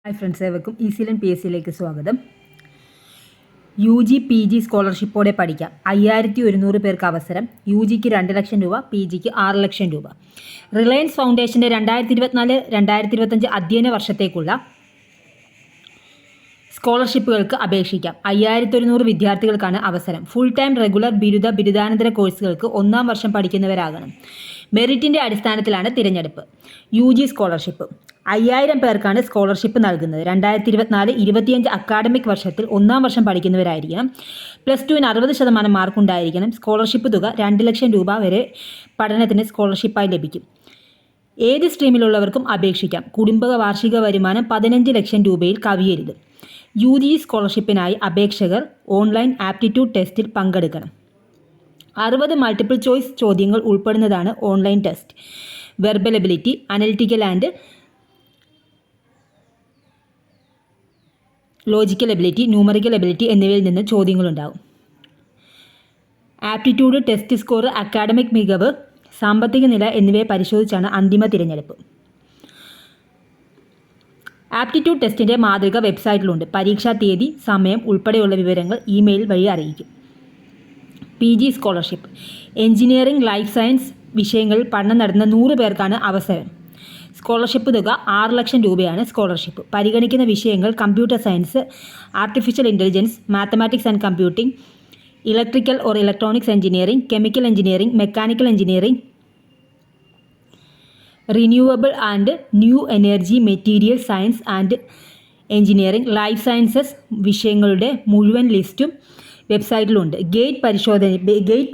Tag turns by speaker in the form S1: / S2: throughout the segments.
S1: Hi friends, ഏവർക്കും easy learn PSCയിലേക്ക് സ്വാഗതം. UG PG സ്കോളർഷിപ്പോടെ പഠിക്കാം. 5100 പേർക്ക് അവസരം. UGക്ക് 2 ലക്ഷം രൂപ, PGക്ക് 6 ലക്ഷം രൂപ. റിലയൻസ് ഫൗണ്ടേഷൻ്റെ 2024-2025 അധ്യയന വർഷത്തേക്കുള്ള സ്കോളർഷിപ്പുകൾക്ക് അപേക്ഷിക്കാം. 5100 വിദ്യാർത്ഥികൾക്കാണ് അവസരം. ഫുൾ ടൈം റെഗുലർ ബിരുദാനന്തര കോഴ്സുകൾക്ക് 1-ാം വർഷം പഠിക്കുന്നവരാകണം. മെറിറ്റിൻ്റെ അടിസ്ഥാനത്തിലാണ് തിരഞ്ഞെടുപ്പ്. UG സ്കോളർഷിപ്പ് 5000 പേർക്കാണ് സ്കോളർഷിപ്പ് നൽകുന്നത്. 2024-25 അക്കാഡമിക് വർഷത്തിൽ 1-ാം വർഷം പഠിക്കുന്നവരായിരിക്കണം. +2-ന് 60% മാർക്ക് ഉണ്ടായിരിക്കണം. സ്കോളർഷിപ്പ് തുക 2 ലക്ഷം രൂപ വരെ പഠനത്തിന് സ്കോളർഷിപ്പായി ലഭിക്കും. ഏത് സ്ട്രീമിലുള്ളവർക്കും അപേക്ഷിക്കാം. കുടുംബ വാർഷിക വരുമാനം 15 ലക്ഷം രൂപയിൽ കവിയരുത്. UG സ്കോളർഷിപ്പിനായി അപേക്ഷകർ ഓൺലൈൻ ആപ്റ്റിറ്റ്യൂഡ് ടെസ്റ്റിൽ പങ്കെടുക്കണം. 60 മൾട്ടിപ്പിൾ ചോയ്സ് ചോദ്യങ്ങൾ ഉൾപ്പെടുന്നതാണ് online test. Verbal ability, analytical and logical ability, numerical ability എന്നിവയിൽ നിന്ന് ചോദ്യങ്ങളുണ്ടാകും. ആപ്റ്റിറ്റ്യൂഡ് ടെസ്റ്റ് സ്കോർ, അക്കാഡമിക് മികവ്, സാമ്പത്തിക നില എന്നിവയെ പരിശോധിച്ചാണ് അന്തിമ തിരഞ്ഞെടുപ്പ്. ആപ്റ്റിറ്റ്യൂഡ് ടെസ്റ്റിൻ്റെ മാതൃക വെബ്സൈറ്റിലുണ്ട്. പരീക്ഷാ തീയതി, സമയം ഉൾപ്പെടെയുള്ള വിവരങ്ങൾ ഇമെയിൽ വഴി അറിയിക്കും. PG scholarship engineering, life science വിഷയങ്ങളിൽ പഠനം നടത്തുന്ന 100 പേർക്കാണ് അവസരം. സ്കോളർഷിപ്പ് തുക 6 ലക്ഷം രൂപയാണ്. സ്കോളർഷിപ്പ് പരിഗണിക്കുന്ന വിഷയങ്ങൾ computer science, artificial intelligence, mathematics and computing, electrical or electronics engineering, chemical engineering, mechanical engineering, renewable and new energy, material science and engineering, life sciences വിഷയങ്ങളുടെ മുഴുവൻ ലിസ്റ്റും വെബ്സൈറ്റിലുണ്ട്. ഗേറ്റ്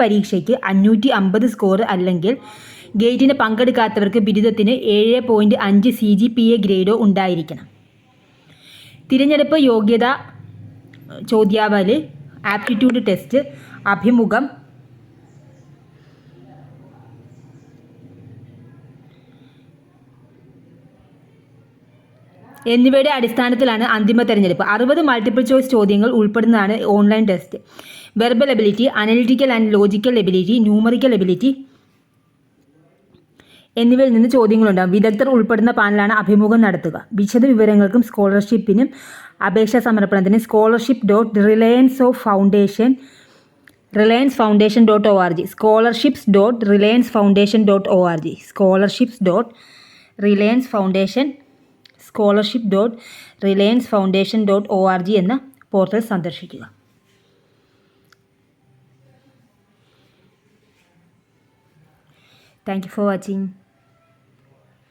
S1: പരീക്ഷയ്ക്ക് 550 സ്കോർ അല്ലെങ്കിൽ ഗേറ്റിന് പങ്കെടുക്കാത്തവർക്ക് ബിരുദത്തിന് 7.5 CGPA ഗ്രേഡോ ഉണ്ടായിരിക്കണം. തിരഞ്ഞെടുപ്പ് യോഗ്യതാ ചോദ്യാവലി, ആപ്റ്റിറ്റ്യൂഡ് ടെസ്റ്റ്, അഭിമുഖം, എന്നിവയുടെ അടിസ്ഥാനത്തിലാണ് അന്തിമ തെരഞ്ഞെടുപ്പ്. 60 മൾട്ടിപ്പിൾ ചോയ്സ് ചോദ്യങ്ങൾ ഉൾപ്പെടുന്നതാണ് online test. Verbal ability, analytical and logical ability, numerical ability എന്നിവയിൽ നിന്ന് ചോദ്യങ്ങളുണ്ടാകും. വിദഗ്ധർ ഉൾപ്പെടുന്ന പാനലാണ് അഭിമുഖം നടത്തുക. വിശദ വിവരങ്ങൾക്കും സ്കോളർഷിപ്പിനും അപേക്ഷാ സമർപ്പണത്തിന് scholarships.reliancefoundation.org, scholarships.reliancefoundation.org എന്ന പോർട്ടൽ സന്ദർശിക്കുക. Thank you for watching.